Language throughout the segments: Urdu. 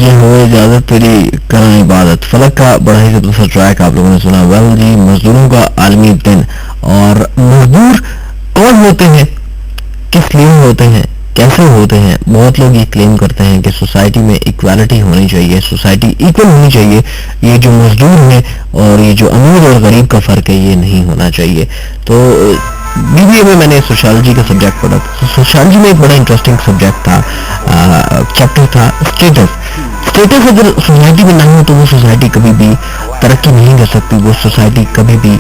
یہ ہو اجازت تیری کریں عبادت، فلک کا بڑا ہی دوسرا ٹریک آپ لوگوں نے سنا. ویل جی، مزدوروں کا عالمی دن. اور مزدور کون ہوتے ہیں، کس لیے ہوتے ہیں، کیسے ہوتے ہیں؟ بہت لوگ یہ کلیم کرتے ہیں کہ سوسائٹی میں ایکویلٹی ہونی چاہیے، سوسائٹی ایکول ہونی چاہیے. یہ جو مزدور ہیں اور یہ جو امیر اور غریب کا فرق ہے یہ نہیں ہونا چاہیے. تو بی بی اے میں نے سوشالوجی کا سبجیکٹ پڑھا. سوشالوجی میں ایک بڑا انٹرسٹنگ سبجیکٹ تھا، چیپٹر تھا اسٹیٹس. اسٹیٹس اگر سوسائٹی میں نہ ہو تو وہ سوسائٹی کبھی بھی ترقی نہیں کر سکتی، وہ سوسائٹی کبھی بھی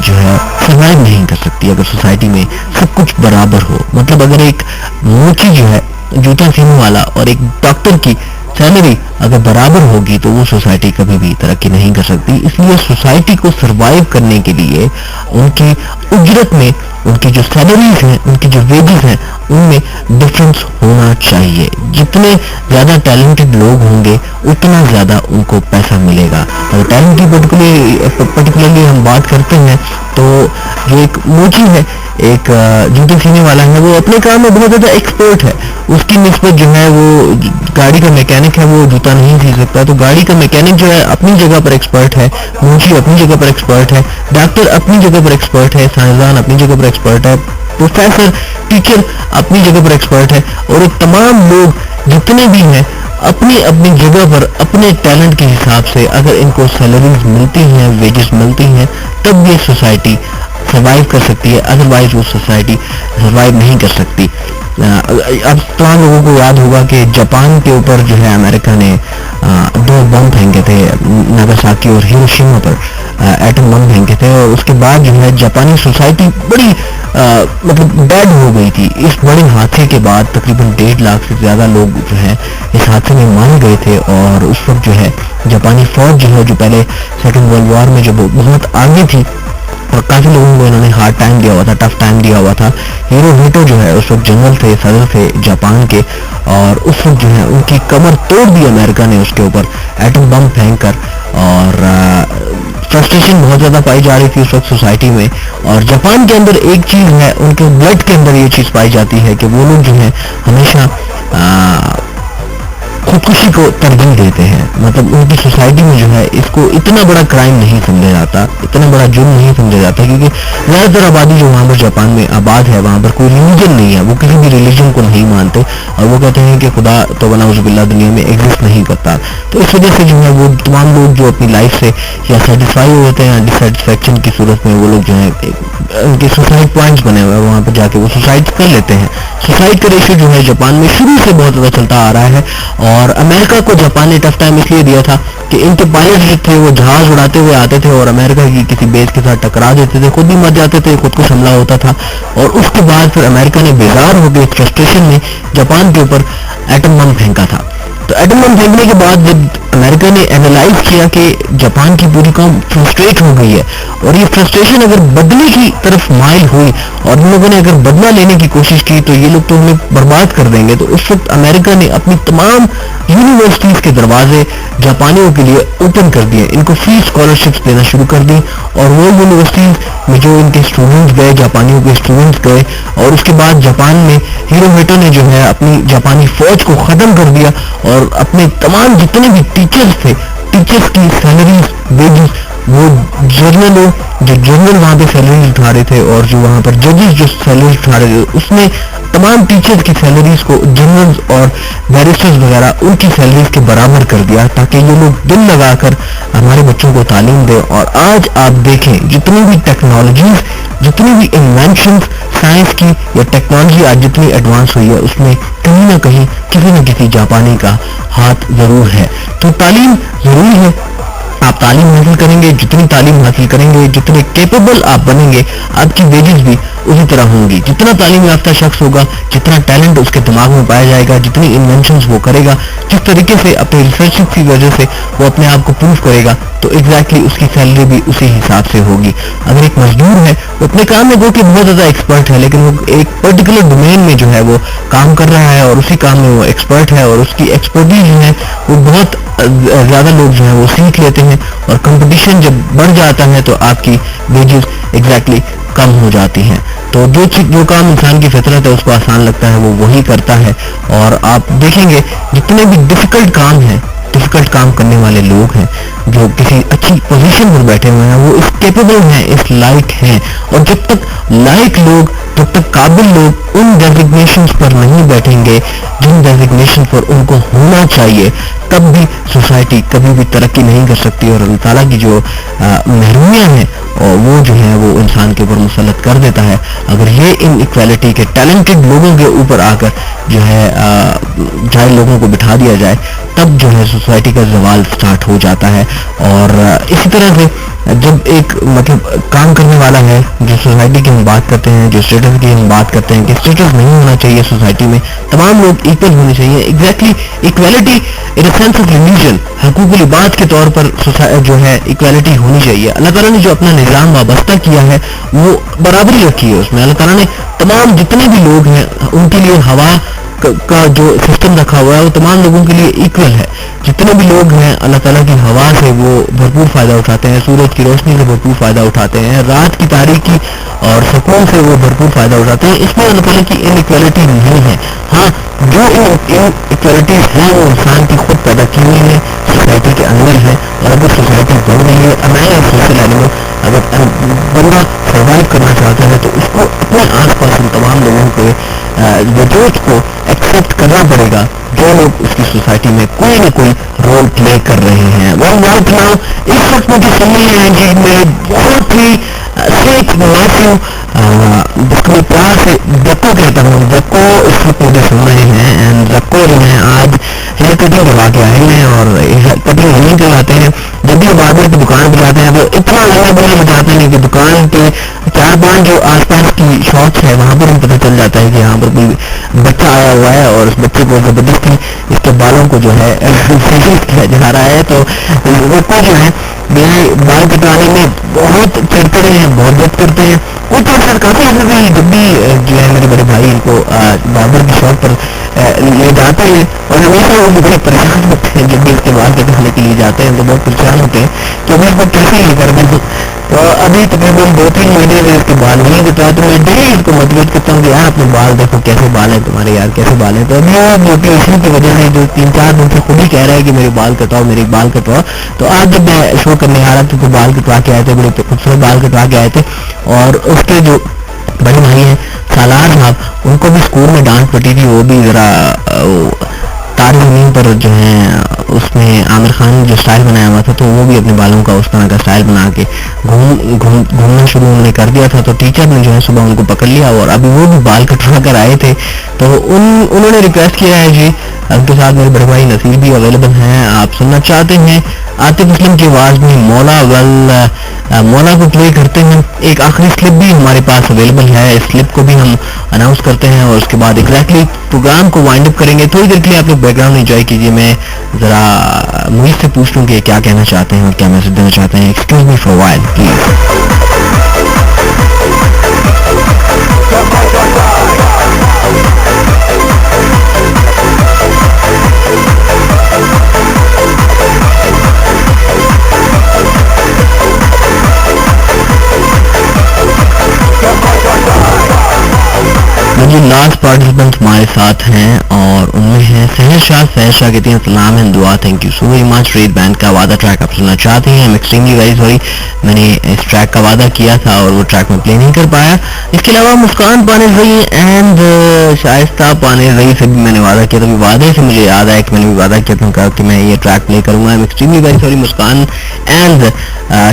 جو ہے سروائیو نہیں کر سکتی. اگر سوسائٹی میں سب کچھ برابر ہو، مطلب اگر ایک موچی جو ہے جوتا سینے والا اور ایک ڈاکٹر کی سیلری اگر برابر ہوگی تو وہ سوسائٹی کبھی بھی ترقی نہیں کر سکتی. اس لیے سوسائٹی کو سروائیو کرنے کے لیے ان کی اجرت میں، ان کی جو سیلریز ہیں، ان کی جو ویجز ہیں، ان میں ڈفرینس ہونا چاہیے. جتنے زیادہ ٹیلنٹڈ لوگ ہوں گے اتنا زیادہ ان کو پیسہ ملے گا. اگر ٹیلنٹ کی پرٹیکولرلی ہم بات کرتے ہیں تو جو ایک موچی ہے، ایک جوتے سینے والا ہے، وہ اپنے کام میں بہت زیادہ ایکسپرٹ ہے. اس کی نسبت جو ہے وہ گاڑی کا میکینک ہے، وہ جوتا نہیں سی سکتا. تو گاڑی کا میکینک جو ہے اپنی جگہ پر ایکسپرٹ ہے، موچی اپنی جگہ پر ایکسپرٹ ہے، ڈاکٹر اپنی جگہ پر ایکسپرٹ ہے، سائنسدان اپنی جگہ پر ایکسپرٹ ہے، پروفیسر ٹیچر اپنی جگہ پر ایکسپرٹ ہے. اور تمام لوگ جتنے بھی ہیں اپنی اپنی جگہ پر اپنے ٹیلنٹ کے حساب سے اگر ان کو سیلریز ملتی ہیں، ویجز ملتی ہیں، تب یہ سوسائٹی سروائیو کر سکتی ہے. ادروائز وہ سوسائٹی سروائیو نہیں کر سکتی. اب تمام لوگوں کو یاد ہوگا کہ جاپان کے اوپر جو ہے امریکہ نے 2 بم پھینکے تھے، ناگاساکی اور ہیروشیما پر ایٹم بم پھینکے تھے. اور اس کے بعد جو ہے جاپانی سوسائٹی بڑی مطلب ڈیڈ ہو گئی تھی. اس بڑے حادثے کے بعد تقریباً 1.5 لاکھ سے زیادہ لوگ جو ہے اس حادثے میں مار گئے تھے. اور اس وقت جو ہے جاپانی فوج جو ہے، جو پہلے سیکنڈ ورلڈ وار میں جو بہت آگے تھی اور کافی لوگوں کو انہوں نے ہارڈ ٹائم دیا ہوا تھا، ٹف ٹائم دیا ہوا تھا. ہیروہیٹو جو ہے اس وقت جنرل تھے، صدر تھے جاپان کے، اور اس وقت جو ہے ان کی کمر توڑ دی امریکہ نے اس کے اوپر ایٹم بم پھینک کر. اور فرسٹریشن بہت زیادہ پائی جا رہی تھی اس وقت سوسائٹی میں. اور جاپان کے اندر ایک چیز ہے، ان کے بلڈ کے اندر یہ چیز پائی جاتی ہے کہ وہ لوگ جو ہیں ہمیشہ خودکشی کو ترجیح دیتے ہیں. مطلب ان کی سوسائٹی میں جو ہے اس کو اتنا بڑا کرائم نہیں سمجھا جاتا، اتنا بڑا جرم نہیں سمجھا جاتا، کیونکہ زیادہ تر آبادی جو وہاں پر جاپان میں آباد ہے وہاں پر کوئی ریلیجن نہیں ہے، وہ کسی بھی ریلیجن کو نہیں مانتے اور وہ کہتے ہیں کہ خدا تو نعوذ باللہ دنیا میں ایگزسٹ نہیں کرتا. تو اس وجہ سے جو ہے وہ تمام لوگ جو اپنی لائف سے یا سیٹسفائی ہوتے ہیں ڈسسیٹسفیکشن کی صورت میں، وہ لوگ جو ہے ان کے سوسائڈ پوائنٹس بنے ہوئے ہیں، وہاں پہ جا کے وہ سوسائڈ کر لیتے ہیں. سوسائڈ کا ریشو جو ہے جاپان میں شروع سے بہت زیادہ چلتا آ رہا ہے. اور امریکہ کو جاپان نے ٹف ٹائم اس لیے دیا تھا کہ ان کے پائلٹ جو تھے وہ جہاز اڑاتے ہوئے آتے تھے اور امریکہ کی کسی بیس کے ساتھ ٹکرا دیتے تھے، خود بھی مر جاتے تھے، خود کو حملہ ہوتا تھا. اور اس کے بعد پھر امریکہ نے بیزار ہو کے فرسٹریشن میں جاپان کے اوپر ایٹم بم پھینکا تھا. تو ایٹم بم پھینکنے کے بعد جب امریکہ نے اینالائز کیا کہ جاپان کی پوری قوم فرسٹریٹ ہو گئی ہے اور یہ فرسٹریشن اگر بدلے کی طرف مائل ہوئی اور ان لوگوں نے اگر بدلہ لینے کی کوشش کی تو یہ لوگ تو ہمیں برباد کر دیں گے. تو اس وقت امریکہ نے اپنی تمام یونیورسٹیز کے دروازے جاپانیوں کے لیے اوپن کر دیے، ان کو فری اسکالرشپس دینا شروع کر دی. اور وہ یونیورسٹیز میں جو ان کے اسٹوڈنٹس گئے، جاپانیوں کے اسٹوڈنٹس گئے. اور اس کے بعد جاپان میں ہیروہیٹو نے جو ہے اپنی جاپانی فوج کو ختم کر دیا اور اپنے تمام جتنے بھی ٹیچرز تھے، ٹیچرز کی سیلریز، ویجز، وہ جنرلوں جو جنرل وہاں پہ سیلریز اٹھا رہے تھے اور جو وہاں پر ججز جو سیلریز اٹھا رہے تھے، اس نے تمام ٹیچرز کی سیلریز کو جنرلز اور بیرسٹرز وغیرہ ان کی سیلریز کے برابر کر دیا تاکہ یہ لوگ دل لگا کر ہمارے بچوں کو تعلیم دیں. اور آج آپ دیکھیں جتنی بھی ٹیکنالوجیز، جتنی بھی انوینشنز سائنس کی یا ٹیکنالوجی آج جتنی ایڈوانس ہوئی ہے اس میں کہیں نہ کہیں کسی نہ کسی جاپانی کا ہاتھ ضرور ہے. تو تعلیم ضروری ہے. آپ تعلیم حاصل کریں گے، جتنی تعلیم حاصل کریں گے، جتنے کیپیبل آپ بنیں گے، آپ کی ویجز بھی اسی طرح ہوں گی. جتنا تعلیم یافتہ شخص ہوگا، جتنا ٹیلنٹ اس کے دماغ میں پایا جائے گا، جتنی انوینشنز وہ کرے گا، جس طریقے سے اپنے ریسرچ کی وجہ سے وہ اپنے آپ کو پروف کرے گا، تو ایگزیکٹلی اس کی سیلری بھی اسی حساب سے ہوگی. اگر ایک مزدور ہے وہ اپنے کام میں وہ کہ بہت زیادہ ایکسپرٹ ہے، لیکن وہ ایک پرٹیکولر ڈومین میں جو ہے وہ کام کر رہا ہے اور اسی کام میں وہ ایکسپرٹ ہے اور اس کی ایکسپرٹیز جو ہے وہ بہت زیادہ لوگ جو ہے وہ سیکھ لیتے ہیں ہیں, اور کمپٹیشن جب بڑھ جاتا ہے تو آپ کی ویجز ایگزیکٹلی کم ہو جاتی ہیں. تو جو کام انسان کی فطرت ہے اس کو آسان لگتا ہے وہ وہی کرتا ہے. اور آپ دیکھیں گے جتنے بھی ڈیفیکلٹ کام ہیں, ڈیفیکلٹ کام کرنے والے لوگ ہیں جو کسی اچھی پوزیشن پر بیٹھے ہوئے ہیں, وہ اس کیپیبل ہیں, اس لائق ہیں. اور جب تک لائق لوگ, جب تک قابل لوگ ان ڈیزگنیشنز پر نہیں بیٹھیں گے جن ڈیزگنیشن پر ان کو ہونا چاہیے, تب بھی سوسائٹی کبھی بھی ترقی نہیں کر سکتی. اور اللہ تعالیٰ کی جو محرومیاں ہیں اور وہ جو ہے وہ انسان کے اوپر مسلط کر دیتا ہے. اگر یہ ان ایکویلٹی کے ٹیلنٹڈ لوگوں کے اوپر آ کر جو ہے جائے لوگوں کو بٹھا دیا جائے, تب جو ہے سوسائٹی کا زوال سٹارٹ ہو جاتا ہے. اور اسی طرح سے جب ایک مطلب کام کرنے والا ہے, جو سوسائٹی کی ہم بات کرتے ہیں, جو اسٹیٹس کی ہم بات کرتے ہیں کہ اسٹیٹس نہیں ہونا چاہیے سوسائٹی میں, تمام لوگ ایکول ہونے چاہیے. Exactly equality in a sense of religion, حقوق العباد کے طور پر جو ہے ایکویلٹی ہونی چاہیے. اللہ تعالیٰ نے جو اپنا نظام وابستہ کیا ہے وہ برابری رکھی ہے اس میں. اللہ تعالیٰ نے تمام جتنے بھی لوگ ہیں ان کے لیے ہوا کا جو سسٹم رکھا ہوا ہے وہ تمام لوگوں کے لیے ایکول ہے. جتنے بھی لوگ ہیں اللہ تعالیٰ کی ہوا سے وہ بھرپور فائدہ اٹھاتے ہیں, سورج کی روشنی سے بھرپور فائدہ اٹھاتے ہیں, رات کی تاریکی اور سکون سے وہ بھرپور فائدہ اٹھاتے ہیں. اس میں اللہ تعالیٰ کی انیکویلٹی نہیں ہے. ہاں, جو انیکویلٹیز ہیں وہ انسان کی خود پیدا کی ہوئی ہے, سوسائٹی کے اندر ہے. اور اگر سوسائٹی بڑھ رہی ہے, سوشل اینیمل, اگر بندہ سروائیو کرنا چاہتا ہے تو اس کو اپنے آس پاس ان تمام لوگوں کے وجود کو ایکسیپٹ کرنا پڑے گا جو لوگ اس کی سوسائٹی میں کوئی نہ کوئی رول پلے کر رہے ہیں. اس وقت مجھے سننی ہے جی میں بہت ہی سیک معافی جس کو میں پیار سے جکو کہتا ہوں, جکو اس وقت مجھے سن رہے ہیں. اینڈ جکو جو ہے آج ہیئر کٹنگ کروا کے آئے ہیں اور کٹنگ نہیں کرواتے ہیں. جب بھی باربر کی دکان پہ جاتے ہیں تو اتنا لمبا بنا بتاتے ہیں کہ دکان کے 4-5 جو آس پاس کی شاپس ہے وہاں پر ہم پتہ چل جاتا ہے کہ یہاں پر کوئی بچہ آیا ہوا ہے اور اس بچے کو زبردستی اس کے بالوں کو جو ہے کیا جا رہا ہے. تو وہ کو جو ہے میرے بال کٹوانے میں بہت چڑچڑے ہیں, بہت ضد کرتے ہیں. کچھ اکثر کافی ایسے جب بھی جو ہے میرے بڑے بھائی ان کو باربر کی شاپ پر لے جاتے ہیں اور ہمیشہ وہ بڑے پریشان ہوتے ہیں. جب بھی اس کے بال کٹوانے کے لیے جاتے ہیں تو بہت پریشان ہوتے ہیں کہ میں اس کو کیسے یہ کر دوں. تو ابھی تقریباً 2-3 مہینے میں اس کے بال نہیں کٹوا, تو میں ڈیلی اس کو موٹیویٹ کرتا ہوں کہ یار اپنے بال دیکھو کیسے بال ہیں تمہارے, یار کیسے بال ہیں. تو ابھی وہ موٹیویشن کی وجہ سے جو 3-4 دن سے خود ہی کہہ رہا ہے کہ میرے بال کٹواؤ, میرے بال کٹواؤ. تو آج جب میں شو کرنے آ رہا تھا تو بال کٹوا کے آئے تھے, بڑے خوبصورت بال کٹوا کے آئے تھے. اور اس کے جو بڑے بھائی ہیں سالار صاحب, ان کو بھی اسکول میں ڈانٹ پڑی تھی. وہ بھی ذرا تار زمین پر جو ہے اس میں عامر خان نے جو اسٹائل بنایا ہوا تھا تو وہ بھی اپنے بالوں کا اس طرح کا اسٹائل بنا کے گھومنا شروع انہوں نے کر دیا تھا. تو ٹیچر نے جو ہے صبح ان کو پکڑ لیا اور ابھی وہ بھی بال کٹوا کر آئے تھے. تو انہوں نے ریکویسٹ کیا ہے جی ان کے ساتھ میرے بڑے بھائی نصیر بھی اویلیبل ہیں, آپ سننا چاہتے ہیں عاطف اسلم کی آواز میں مولا کو پلے کرتے ہیں. ایک آخری سلپ بھی ہمارے پاس اویلیبل ہے, اس سلپ کو بھی ہم اناؤنس کرتے ہیں اور اس کے بعد ایگزیکٹلی پروگرام کو وائنڈ اپ کریں گے. تھوڑی دیر کے لیے آپ لوگ بیک گراؤنڈ انجوائے کیجیے. میں ذرا محیط سے پوچھ لوں کہ کیا کہنا چاہتے ہیں اور کیا میسج دینا چاہتے ہیں. Excuse me for while please. جی لاسٹ پارٹیسپینٹ ہمارے ساتھ ہیں اور ان میں ہیں سہر شاہ کہتے ہیں سلام اینڈ دعا, thank you so very much. ریت بینڈ کا وعدہ ٹریک آپ سننا چاہتے ہیں, ایکسٹریملی ویری سوری, میں نے اس ٹریک کا وعدہ کیا تھا اور وہ ٹریک میں پلے نہیں کر پایا. اس کے علاوہ مسکان پانے رہی اینڈ شائستہ پانے رہی سے بھی میں نے وعدہ کیا تھا. وعدے سے مجھے یاد آیا کہ میں نے بھی وعدہ کیا تھا کہ میں یہ ٹریک پلے کروں گا. Extremely very sorry Muskan and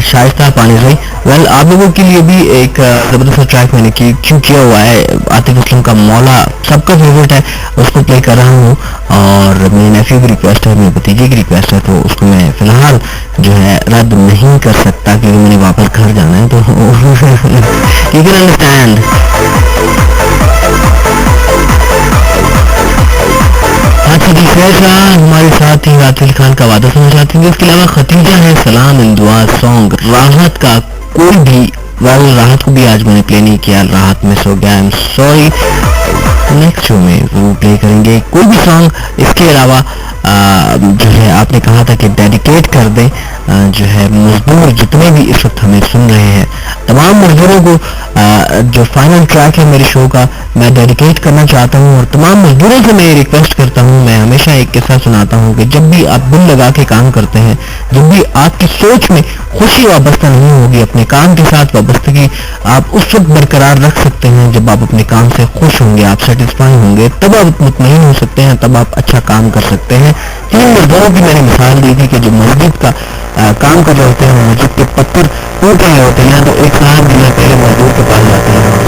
Shaista پانے رہی. ویل آپ لوگوں کے لیے بھی ایک زبردست ٹریک میں نے کیوں کیا ہوا ہے, عاطف اسلم کا مولا سب کا فیوریٹ ہے, اس کو پلے کر رہا ہوں. اور میرے نیفیو کی ریکویسٹ ہے, میرے بھتیجے کی ریکویسٹ ہے, تو اس کو میں فی الحال جو ہے رد نہیں کر سکتا کیونکہ میں نے واپس گھر جانا ہے. تو یو کین انڈرسٹینڈ. اچھا جی فیصلہ ہمارے ساتھ ہی عاطف خان کا وعدہ سننا چاہتے ہیں. اس کے علاوہ ختیجہ ہے سلام ان دعا سانگ, راحت کا کوئی بھی راحت کو بھی آج میں نے پلے نہیں کیا, راحت میں سو گیا, آئی ایم سوری. نیکسٹ شو میں ضرور پلے کریں گے کوئی بھی سانگ. اس کے علاوہ جو ہے آپ نے کہا تھا کہ ڈیڈیکیٹ کر دیں جو ہے مزدور جتنے بھی اس وقت ہمیں سن رہے ہیں تمام مزدوروں کو جو فائنل ٹریک ہے میرے شو کا میں ڈیڈیکیٹ کرنا چاہتا ہوں، اور تمام مزدوروں سے میں یہ ریکویسٹ کرتا ہوں، میں ہمیشہ ایک قصہ سناتا ہوں کہ جب بھی آپ دل لگا کے کام کرتے ہیں، جب بھی آپ کی سوچ میں خوشی وابستہ نہیں ہوگی، اپنے کام کے ساتھ وابستگی آپ اس وقت برقرار رکھ سکتے ہیں جب آپ اپنے کام سے خوش ہوں گے، آپ سیٹسفائی ہوں گے، تب آپ مطمئن ہو سکتے ہیں، تب آپ اچھا کام کر سکتے ہیں۔ تین مزدوروں کی میں نے مثال دی تھی کہ جو مسجد کا کام کر رہے ہوتے ہیں، مسجد کے پتھر ٹوٹ رہے ہوتے ہیں، تو ایک صاحب جو ہے پہلے مزدور کے پاس جاتے ہیں